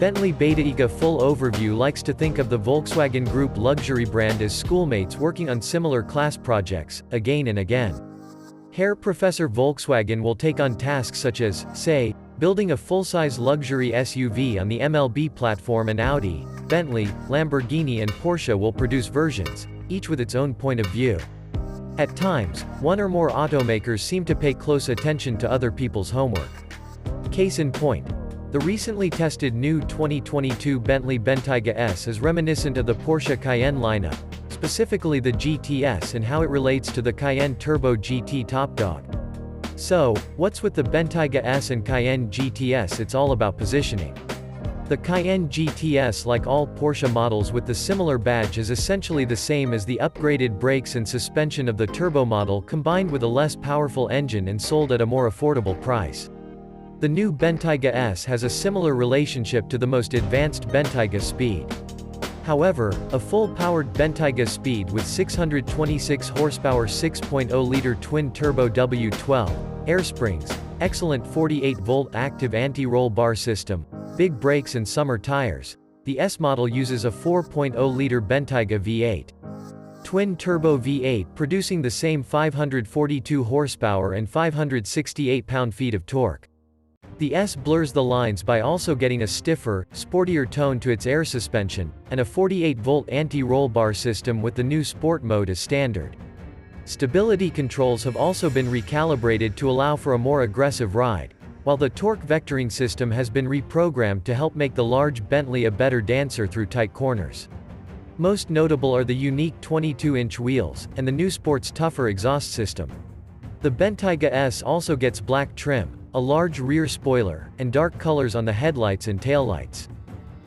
Bentley Bentayga full overview likes to think of the Volkswagen Group luxury brand as schoolmates working on similar class projects, again and again. Herr Professor Volkswagen will take on tasks such as, say, building a full-size luxury SUV on the MLB platform, and Audi, Bentley, Lamborghini and Porsche will produce versions, each with its own point of view. At times, one or more automakers seem to pay close attention to other people's homework. Case in point, the recently tested new 2022 Bentley Bentayga S is reminiscent of the Porsche Cayenne lineup, specifically the GTS and how it relates to the Cayenne Turbo GT Top Dog. So, what's with the Bentayga S and Cayenne GTS? It's all about positioning. The Cayenne GTS, like all Porsche models with the similar badge, is essentially the same as the upgraded brakes and suspension of the turbo model, combined with a less powerful engine and sold at a more affordable price. The new Bentayga S has a similar relationship to the most advanced Bentayga Speed. However, a full-powered Bentayga Speed with 626 horsepower 6.0-liter twin-turbo W12 air springs, excellent 48-volt active anti-roll bar system, big brakes and summer tires, the S model uses a 4.0-liter Bentayga V8. Twin-turbo V8 producing the same 542 horsepower and 568 pound-feet of torque. The S blurs the lines by also getting a stiffer, sportier tone to its air suspension, and a 48-volt anti-roll bar system with the new Sport mode as standard. Stability controls have also been recalibrated to allow for a more aggressive ride, while the torque vectoring system has been reprogrammed to help make the large Bentley a better dancer through tight corners. Most notable are the unique 22-inch wheels, and the new Sport's tougher exhaust system. The Bentayga S also gets black trim, a large rear spoiler, and dark colors on the headlights and taillights.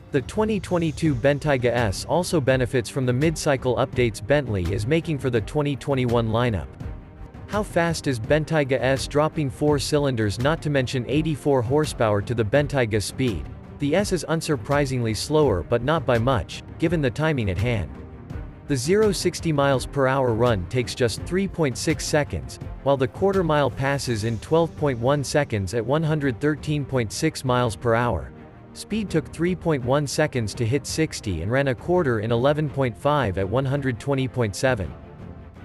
The 2022 Bentayga S also benefits from the mid-cycle updates Bentley is making for the 2021 lineup. How fast is Bentayga S dropping 4 cylinders, not to mention 84 horsepower, to the Bentayga Speed? The S is unsurprisingly slower, but not by much, given the timing at hand. The 0-60 miles per hour run takes just 3.6 seconds, while the quarter-mile passes in 12.1 seconds at 113.6 miles per hour. Speed took 3.1 seconds to hit 60 and ran a quarter in 11.5 at 120.7.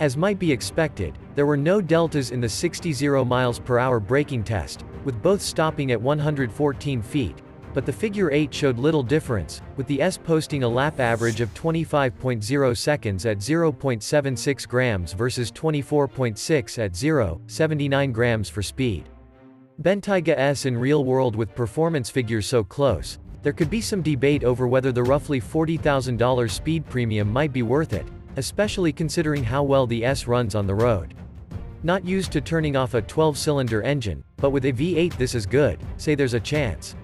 As might be expected, there were no deltas in the 60 miles per hour braking test, with both stopping at 114 feet, but the figure 8 showed little difference, with the S posting a lap average of 25.0 seconds at 0.76 grams versus 24.6 at 0.79 grams for Speed. Bentayga S in real world with performance figures so close, there could be some debate over whether the roughly $40,000 Speed premium might be worth it, especially considering how well the S runs on the road. Not used to turning off a 12-cylinder engine, but with a V8 this is good, say there's a chance.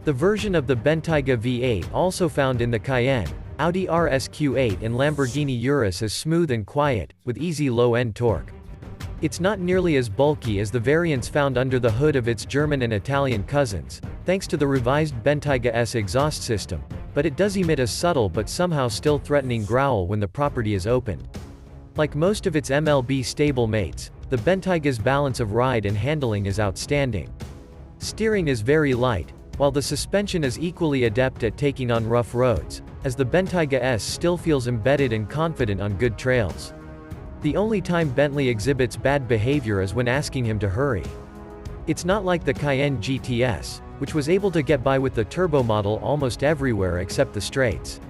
The version of the Bentayga V8 also found in the Cayenne, Audi RS Q8 and Lamborghini Urus is smooth and quiet, with easy low-end torque. It's not nearly as bulky as the variants found under the hood of its German and Italian cousins, thanks to the revised Bentayga S exhaust system, but it does emit a subtle but somehow still threatening growl when the property is opened. Like most of its MLB stable mates, the Bentayga's balance of ride and handling is outstanding. Steering is very light, while the suspension is equally adept at taking on rough roads, as the Bentayga S still feels embedded and confident on good trails. The only time Bentley exhibits bad behavior is when asking him to hurry. It's not like the Cayenne GTS, which was able to get by with the turbo model almost everywhere except the straights.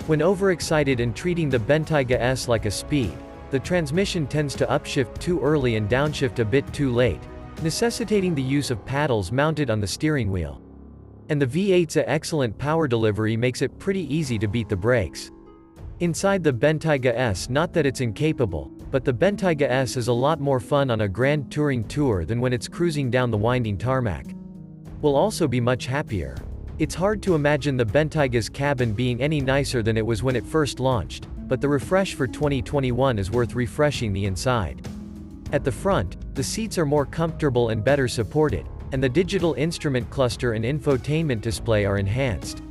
When overexcited and treating the Bentayga S like a Speed, the transmission tends to upshift too early and downshift a bit too late, necessitating the use of paddles mounted on the steering wheel. And the V8's excellent power delivery makes it pretty easy to beat the brakes. Inside the Bentayga S, not that it's incapable, but the Bentayga S is a lot more fun on a grand touring tour than when it's cruising down the winding tarmac. We'll also be much happier. It's hard to imagine the Bentayga's cabin being any nicer than it was when it first launched, but the refresh for 2021 is worth refreshing the inside. At the front, the seats are more comfortable and better supported, and the digital instrument cluster and infotainment display are enhanced.